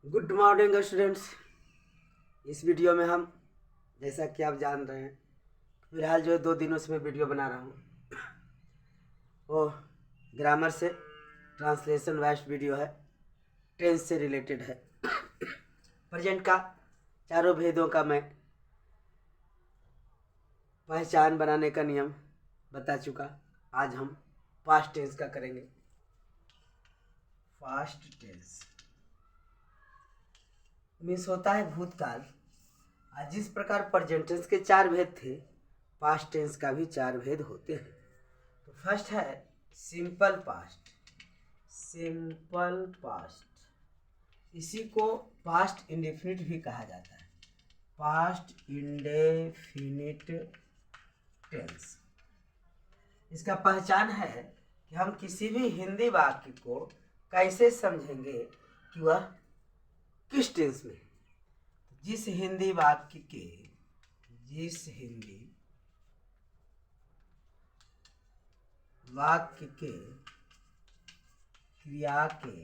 Good morning students. इस video में हम, जैसा कि आप जान रहे हैं, फिलहाल जो 2 दिनों से मैं वीडियो बना रहा हूँ वो ग्रामर से ट्रांसलेशन वाइज वीडियो है, टेंस से रिलेटेड है। प्रेजेंट का चारों भेदों का मैं पहचान बनाने का नियम बता चुका। आज हम पास्ट टेंस का करेंगे। पास्ट टेंस मीन्स होता है भूतकाल। आज जिस प्रकार प्रेजेंट टेंस के 4 भेद थे, पास्ट टेंस का भी 4 भेद होते हैं। तो फर्स्ट है सिंपल पास्ट। सिंपल पास्ट, इसी को पास्ट इंडेफिनिट भी कहा जाता है। पास्ट इंडेफिनिट टेंस, इसका पहचान है कि हम किसी भी हिंदी वाक्य को कैसे समझेंगे कि वह किस टेंस में। जिस हिंदी वाक्य के, जिस हिंदी वाक्य के क्रिया के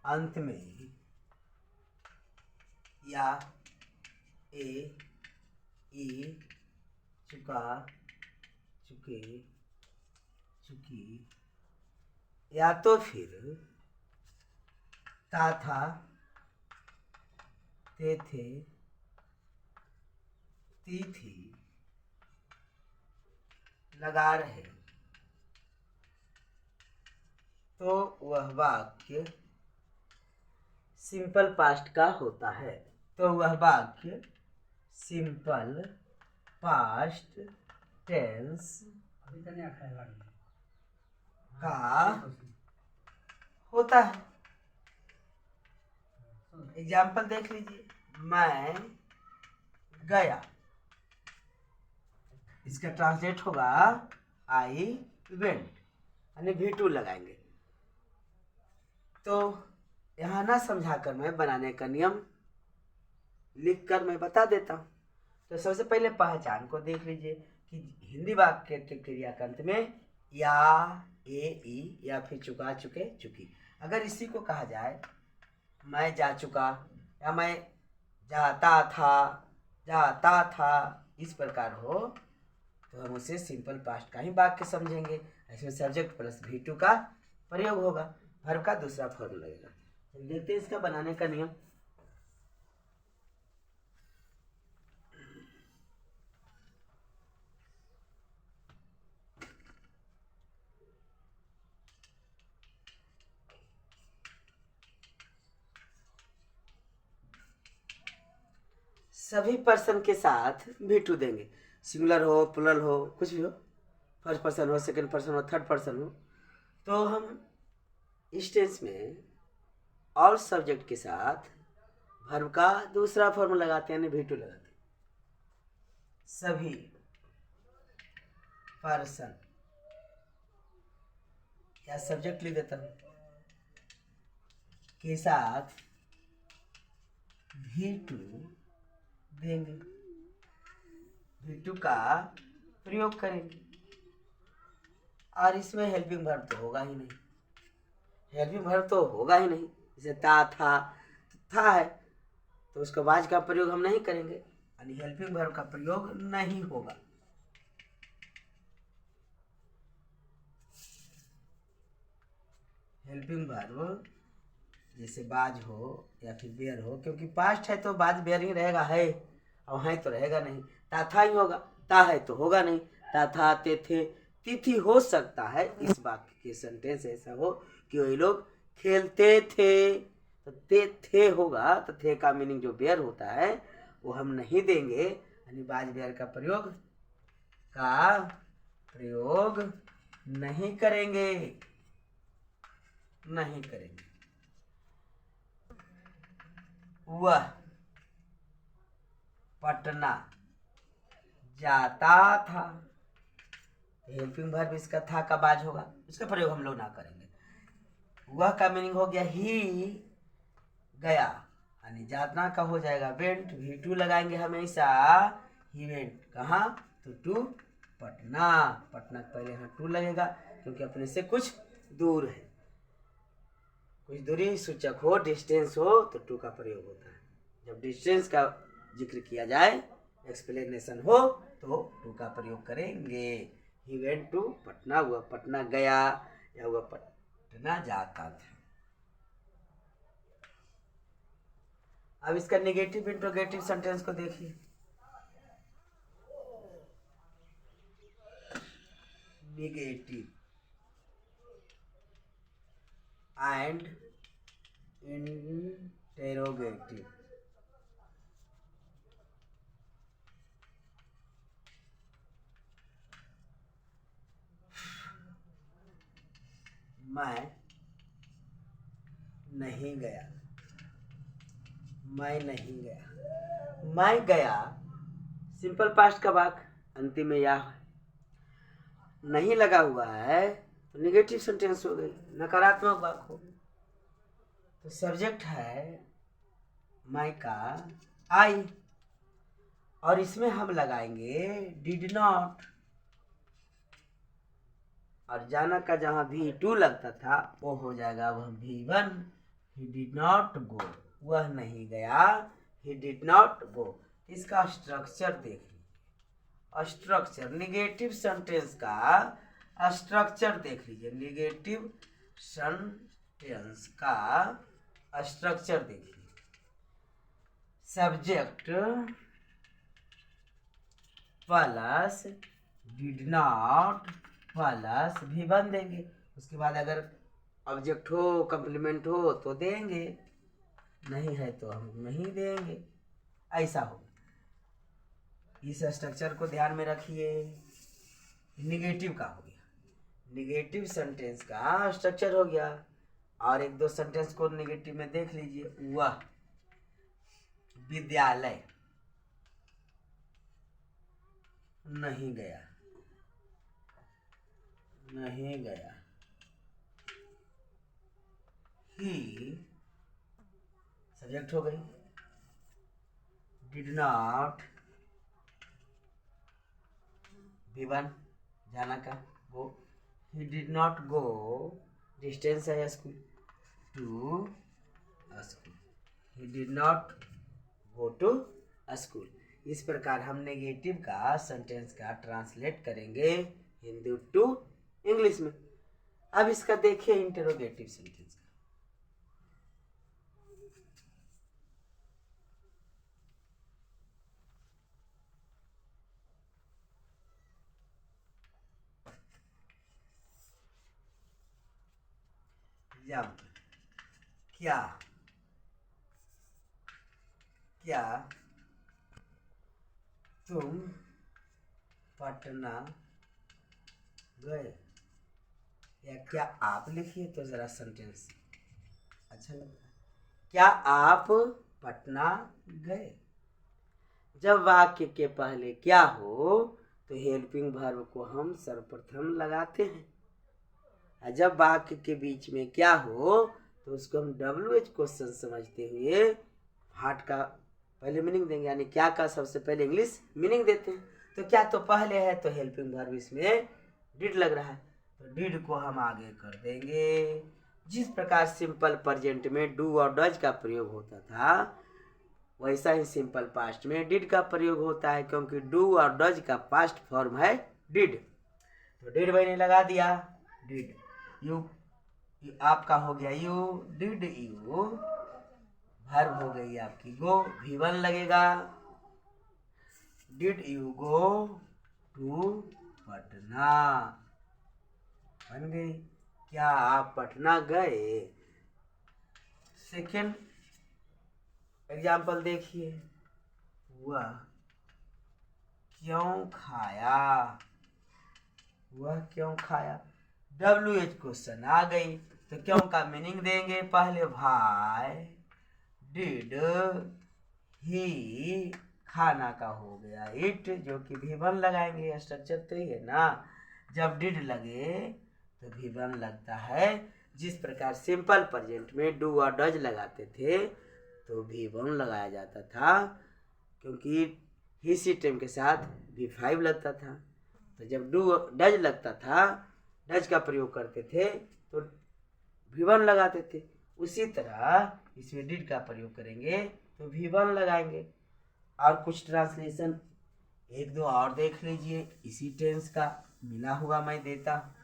अंत में या ए, ई, चुका, चुके, चुकी, या तो फिर ता था, ते थे, ती थी लगा रहे, तो वह वाक्य सिंपल पास्ट का होता है। तो वह वाक्य सिंपल पास्ट टेंस का होता है। एग्जाम्पल देख लीजिए, मैं गया, इसका ट्रांसलेट होगा आई वेंट, यानी V2 लगाएंगे। तो यहाँ ना समझाकर मैं बनाने का नियम लिखकर मैं बता देता हूँ। तो सबसे पहले पहचान को देख लीजिए कि हिंदी वाक्य के क्रिया के अंत में या, ए, ई या फिर चुका, चुके, चुकी। अगर इसी को कहा जाए मैं जा चुका या मैं जाता था, इस प्रकार हो तो हम उसे सिंपल पास्ट का ही वाक्य समझेंगे। इसमें सब्जेक्ट प्लस V2 का प्रयोग होगा, वर्ब का दूसरा फॉर्म लगेगा। देखते हैं इसका बनाने का नियम। सभी पर्सन के साथ V2 देंगे, सिंगुलर हो, प्लुरल हो, कुछ भी हो, फर्स्ट पर्सन हो, सेकंड पर्सन हो, थर्ड पर्सन हो। तो हम इस टेंस में ऑल सब्जेक्ट के साथ वर्ब का दूसरा फॉर्म लगाते हैं, यानी V2 लगाते हैं। सभी पर्सन या सब्जेक्ट लिख देता हूँ के साथ V2 देंगे, V2 का प्रयोग करेंगे। और इसमें हेल्पिंग वर्ब तो होगा ही नहीं, हेल्पिंग वर्ब तो होगा ही नहीं। जैसे था, तो था है, तो उसका वाज का प्रयोग हम नहीं करेंगे, यानी हेल्पिंग वर्ब का प्रयोग नहीं होगा। हेल्पिंग वर्ब जैसे बाज हो या फिर बेयर हो, क्योंकि पास्ट है तो बाज बेयर ही रहेगा, है और है तो रहेगा नहीं। ता था ही होगा, ता है तो होगा नहीं। ता था, ते थे, तिथि हो सकता है इस वाक्य के सेंटेंस ऐसा हो कि वही लोग खेलते थे, तो ते थे होगा, तो थे का मीनिंग जो बेयर होता है वो हम नहीं देंगे, यानी बाज बेयर का प्रयोग नहीं करेंगे, नहीं करेंगे। वह पटना जाता था, हेल्पिंग वर्ब इसका था का बाज होगा, इसका प्रयोग हम लोग ना करेंगे। वह का मीनिंग हो गया ही गया, यानी जातना का हो जाएगा वेंट, V2 लगाएंगे हमेशा। ही वेंट कहाँ, तो टू पटना, पटना पहले यहाँ टू लगेगा क्योंकि अपने से कुछ दूर है। कुछ दूरी सूचक हो, डिस्टेंस हो, तो टू का प्रयोग होता है। जब डिस्टेंस का जिक्र किया जाए, एक्सप्लेनेशन हो, तो टू का प्रयोग करेंगे। ही वेंट टू पटना, हुआ पटना गया या हुआ पटना जाता था। अब इसका नेगेटिव इंट्रोगेटिव सेंटेंस को देखिए। Negative and interrogative. मैं नहीं गया, मैं नहीं गया, मैं गया सिंपल पास्ट का वाक्य, अंतिम में या नहीं लगा हुआ है तो निगेटिव सेंटेंस हो गई, नकारात्मक वाक्य हो गई। तो सब्जेक्ट है मैं का आई, और इसमें हम लगाएंगे डिड नॉट, और जाना का जहां V2 लगता था वो हो जाएगा वह V1। ही डिड नॉट गो, वह नहीं गया, ही डिड नॉट गो। इसका स्ट्रक्चर देखिए, स्ट्रक्चर निगेटिव सेंटेंस का स्ट्रक्चर देख लीजिए। निगेटिव सेंटेंस का स्ट्रक्चर देखिए। Subject plus did not plus V1 देंगे, उसके बाद अगर ऑब्जेक्ट हो, कंप्लीमेंट हो तो देंगे, नहीं है तो हम नहीं देंगे, ऐसा हो। इस स्ट्रक्चर को ध्यान में रखिए। निगेटिव का हो गया, निगेटिव सेंटेंस का स्ट्रक्चर हो गया। और एक दो सेंटेंस को निगेटिव में देख लीजिए। वह विद्यालय नहीं गया, नहीं गया। ही सब्जेक्ट हो गई, डिड नॉट V1 जाना का go, he did not go distance है school to school, he did not go to school. इस प्रकार हम नेगेटिव का सेंटेंस का ट्रांसलेट करेंगे हिंदी टू इंग्लिश में। अब इसका देखिए इंटरोगेटिव सेंटेंस का। क्या क्या तुम पटना गए, या क्या आप लिखिए तो जरा सेंटेंस अच्छा लगता है। क्या आप पटना गए। जब वाक्य के पहले क्या हो तो हेल्पिंग वर्ब को हम सर्वप्रथम लगाते हैं। जब वाक्य के बीच में क्या हो तो उसको हम WH क्वेश्चन समझते हुए हार्ट का पहले मीनिंग देंगे, यानी क्या का सबसे पहले इंग्लिश मीनिंग देते हैं। तो क्या तो पहले है तो हेल्पिंग वर्ब इसमें डिड लग रहा है, तो डिड को हम आगे कर देंगे। जिस प्रकार सिंपल प्रेजेंट में डू और डज का प्रयोग होता था वैसा ही सिंपल पास्ट में डिड का प्रयोग होता है, क्योंकि डू और डज का पास्ट फॉर्म है डिड। तो डिड मैंने लगा दिया, डिड। यू आपका हो गया यू, डिड यू, वर्ब हो गई आपकी गो, V1 लगेगा। Did you go to Patna बन गई, क्या आप पटना गए। सेकेंड एग्जाम्पल देखिए, वह क्यों खाया, वह क्यों खाया। WH क्वेश्चन आ गई तो क्यों का मीनिंग देंगे पहले भाई, डिड ही, खाना का हो गया इट, जो कि V1 लगाएंगे। स्ट्रक्चर तो ही है ना, जब डिड लगे तो V1 लगता है। जिस प्रकार सिंपल प्रेजेंट में डू और डज लगाते थे तो V1 लगाया जाता था, क्योंकि ही सिस्टम के साथ V5 लगता था। तो जब डू डज लगता था, डज का प्रयोग करते थे तो V1 लगाते थे, उसी तरह इसमें डिड का प्रयोग करेंगे तो V1 लगाएंगे। और कुछ ट्रांसलेशन एक दो और देख लीजिए, इसी टेंस का मिला हुआ मैं देता हूं।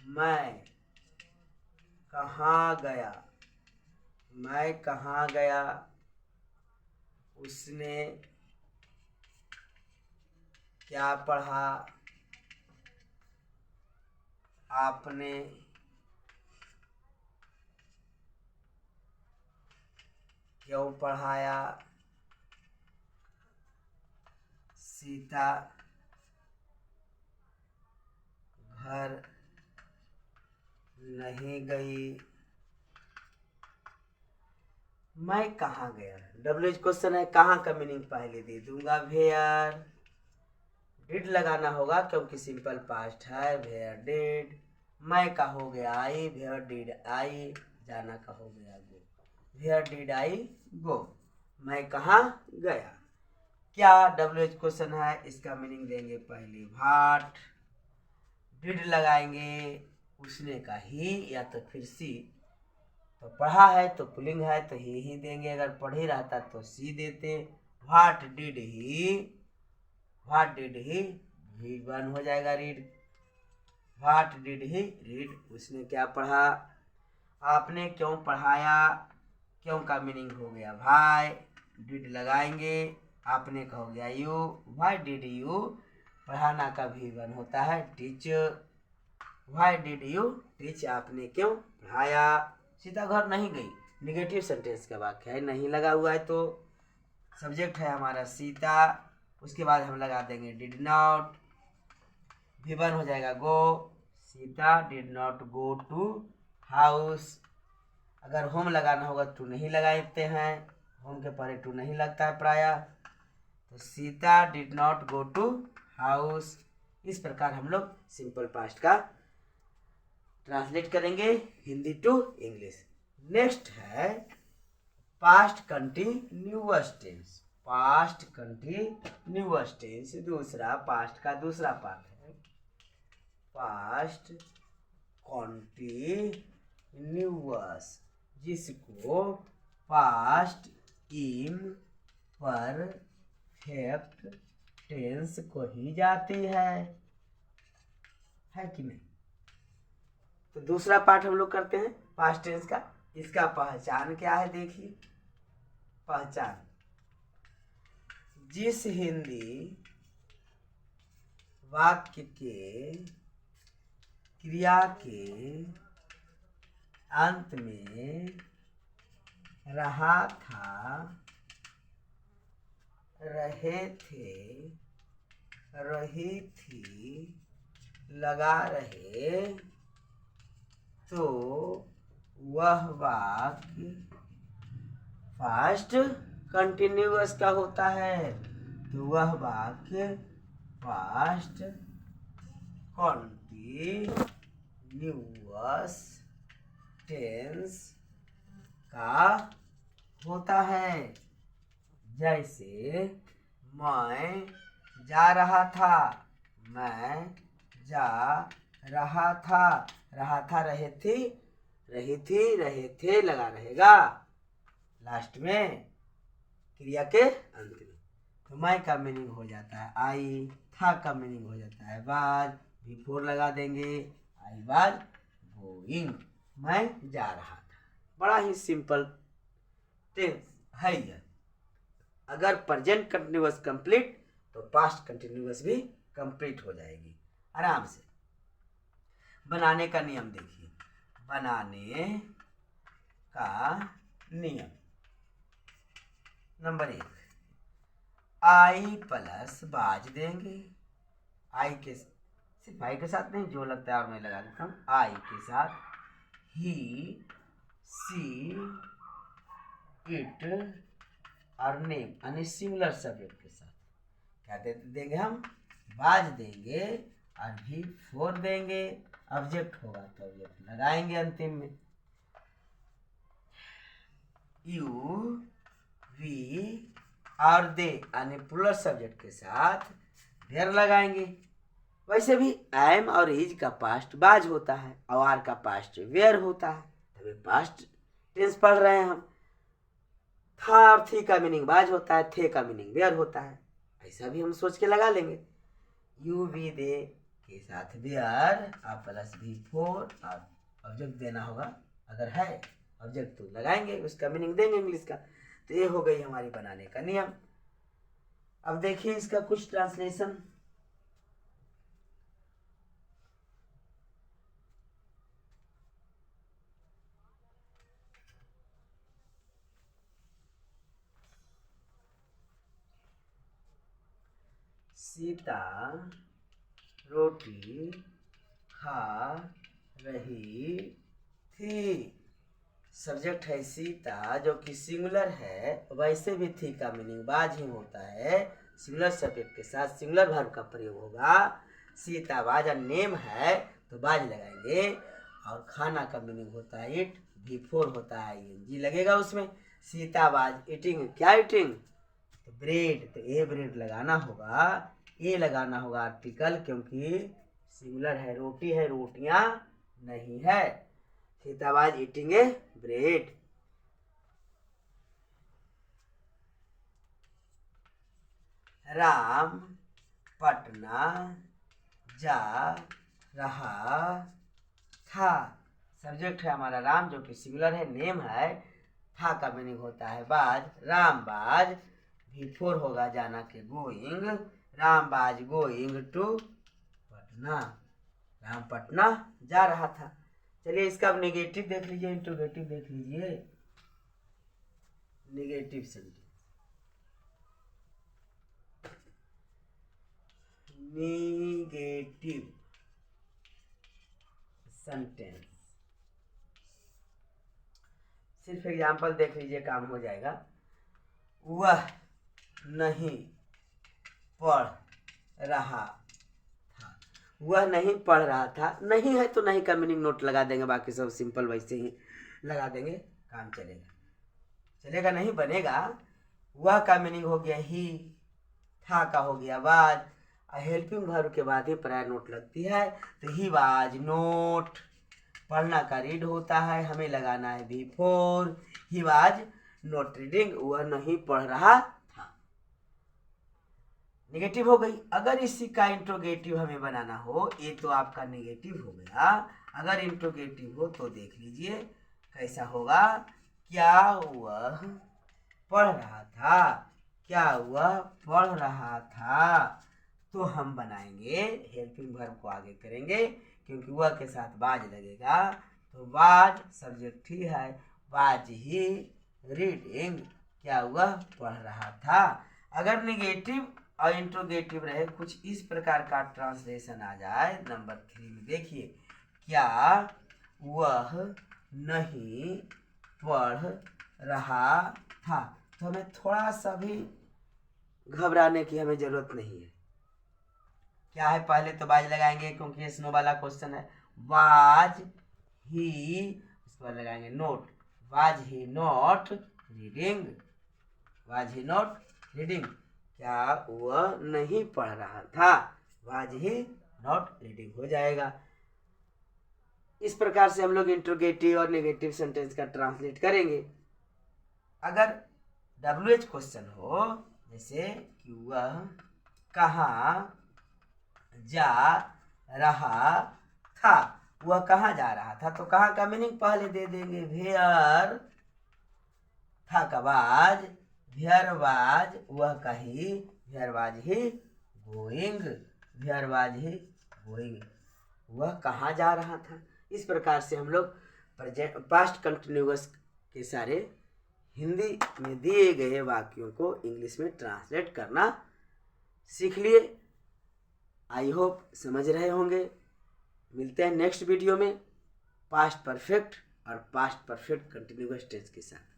मैं कहाँ गया, मैं कहाँ गया, उसने क्या पढ़ा, आपने क्यों पढ़ाया, सीता घर नहीं गई। मैं कहाँ गया, WH क्वेश्चन है, कहाँ का मीनिंग पहले दे दूंगा वेयर। डिड लगाना होगा क्योंकि सिंपल पास्ट है, वेयर डिड। मैं का हो गया आई, वेयर डिड आई। जाना का हो गया गो, वेयर डिड आई गो। मैं कहाँ गया। क्या WH क्वेश्चन है, इसका मीनिंग देंगे पहले व्हाट। डिड लगाएंगे उसने का ही या तो फिर सी। तो पढ़ा है तो पुलिंग है तो ही देंगे, अगर पढ़ी रहता तो सी देते। What did he, what did he V1 हो जाएगा read. What did he read, उसने क्या पढ़ा। आपने क्यों पढ़ाया, क्यों का मीनिंग हो गया भाई। डिड लगाएंगे, आपने का हो गया यू, व्हाई डिड यू। पढ़ाना का V1 होता है teach. Why did you teach, आपने क्यों पढ़ाया। सीता घर नहीं गई, निगेटिव सेंटेंस का वाक्य है, नहीं लगा हुआ है तो सब्जेक्ट है हमारा सीता। उसके बाद हम लगा देंगे डिड नॉट, V1 हो जाएगा go. Sita did not go to house. अगर होम लगाना होगा टू नहीं लगाते हैं, होम के पहले टू नहीं लगता है प्राय। तो Sita did not go to house. इस प्रकार हम लोग सिंपल पास्ट का ट्रांसलेट करेंगे हिंदी टू इंग्लिश। नेक्स्ट है past continuous tense. Past continuous tense दूसरा, पास्ट का दूसरा पार्ट है। पास्ट कंटिन्यूअस, जिसको पास्ट इम्परफेक्ट टेंस को ही जाती है कि नहीं। तो दूसरा पार्ट हम लोग करते हैं पास्ट टेंस का। इसका पहचान क्या है देखिए। पहचान, जिस हिंदी वाक्य के क्रिया के अंत में रहा था, रहे थे, रही थी, लगा रहे, तो वह वाक्य पास्ट कंटिन्यूअस का होता है। तो वह वाक्य पास्ट कंटिन्यूअस टेंस का होता है। जैसे मैं जा रहा था, मैं जा रहा था, रहा था रहे थी, रही थी, रहे थे लगा रहेगा लास्ट में क्रिया के अंत में। तो मैं का मीनिंग हो जाता है आई, था का मीनिंग हो जाता है वाज, V4 लगा देंगे, आई वाज गोइंग, मैं जा रहा था। बड़ा ही सिंपल टेंस है यह। अगर प्रेजेंट कंटिन्यूअस कंप्लीट तो पास्ट कंटिन्यूअस भी कंप्लीट हो जाएगी आराम से। बनाने का नियम देखिए। बनाने का नियम नंबर 1, आई प्लस बाज देंगे। आई के सिर्फ आई के साथ नहीं, जो लगता है और मैं लगा देता हूँ। आई के साथ ही, सी, इट और नेम यानी सिमिलर सब्जेक्ट के साथ क्या देंगे हम, बाज देंगे और V4 देंगे। ऑब्जेक्ट होगा तो ऑब्जेक्ट लगाएंगे अंतिम में। यू, वी और दे यानी प्लूरल सब्जेक्ट के साथ देर लगाएंगे। वैसे भी एम और इज का पास्ट बाज होता है और आर का पास्ट वेयर होता है, तभी पास्ट टेंस पढ़ रहे हैं हम। था और थी का मीनिंग बाज होता है, थे का मीनिंग वेयर होता है, ऐसा भी हम सोच के लगा लेंगे। यू वी दे के साथ वेयर और प्लस भी फोर और ऑब्जेक्ट देना होगा, अगर है ऑब्जेक्ट तो लगाएंगे, उसका मीनिंग देंगे इंग्लिश का। तो ये हो गई हमारी बनाने का नियम। अब देखिए इसका कुछ ट्रांसलेशन। सीता रोटी खा रही थी। सब्जेक्ट है सीता जो कि सिंगुलर है, वैसे भी थी का मीनिंग बाज ही होता है। सिंगुलर सब्जेक्ट के साथ सिंगुलर वर्ब का प्रयोग होगा। सीता बाज नेम है तो बाज लगाएंगे, और खाना का मीनिंग होता है इट, बिफोर होता है ing लगेगा उसमें। सीता बाज ईटिंग, क्या ईटिंग? तो ब्रेड, तो ए ब्रेड लगाना होगा, ए लगाना होगा आर्टिकल, क्योंकि सिंगुलर है, रोटी है, रोटियां नहीं है। सीताबाज ईटिंग ए ब्रेड। राम पटना जा रहा था। सब्जेक्ट है हमारा राम जो कि सिंगुलर है, नेम है, था का मीनिंग होता है बाज, राम बाज, बिफोर होगा जाना के गोइंग, राम बाज गोइंग टू पटना, राम पटना जा रहा था। चलिए इसका अब नेगेटिव देख लीजिए, इंट्रोगेटिव देख लीजिए। नेगेटिव सेंटेंस, नेगेटिव सेंटेंस, सिर्फ एग्जाम्पल देख लीजिए, काम हो जाएगा। वह नहीं पढ़ रहा था। वह नहीं पढ़ रहा था, नहीं है तो नहीं का मीनिंग नोट लगा देंगे, बाकी सब सिंपल वैसे ही लगा देंगे, काम चलेगा। चलेगा नहीं बनेगा। वह का मीनिंग हो गया ही, था का हो गया वाज, हेल्पिंग वर्ब के बाद ही प्रायर नोट लगती है, तो ही वाज नोट। पढ़ना का रीड होता है, हमें लगाना है before, he was note reading, वह नहीं पढ़ रहा था। नेगेटिव हो गई। अगर इसी का इंट्रोगेटिव हमें बनाना हो, ये तो आपका नेगेटिव हो गया, अगर इंट्रोगेटिव हो तो देख लीजिए कैसा होगा। क्या वह पढ़ रहा था? क्या वह पढ़ रहा था? तो हम बनाएंगे, हेल्पिंग वर्ब को आगे करेंगे, क्योंकि वह के साथ बाज लगेगा, तो बाज सब्जेक्ट ही है, बाज ही रीडिंग, क्या वह पढ़ रहा था। अगर नेगेटिव और इंट्रोगेटिव रहे, कुछ इस प्रकार का ट्रांसलेशन आ जाए। नंबर 3 में देखिए, क्या वह नहीं पढ़ रहा था, तो हमें थोड़ा सा भी घबराने की हमें जरूरत नहीं है। क्या है, पहले तो बाज लगाएंगे क्योंकि ये स्नो वाला क्वेश्चन है। वाज ही, उसके बाद लगाएंगे note, was he not reading, was he not reading, क्या वह नहीं पढ़ रहा था, वाज ही नॉट रीडिंग हो जाएगा। इस प्रकार से हम लोग इंट्रोगेटिव और नेगेटिव सेंटेंस का ट्रांसलेट करेंगे। अगर WH क्वेश्चन हो, जैसे कि वह कहाँ जा रहा था, वह कहाँ जा रहा था, तो कहाँ का मीनिंग पहले दे देंगे, वेयर, था का बाज, वेयर वाज, वह का he, where was he going, where was he going, वह कहाँ जा रहा था। इस प्रकार से हम लोग पास्ट कंटिन्यूअस के सारे हिंदी में दिए गए वाक्यों को इंग्लिश में ट्रांसलेट करना सीख लिए। आई होप समझ रहे होंगे। मिलते हैं नेक्स्ट वीडियो में पास्ट परफेक्ट और पास्ट परफेक्ट कंटिन्यूअस टेंस के साथ।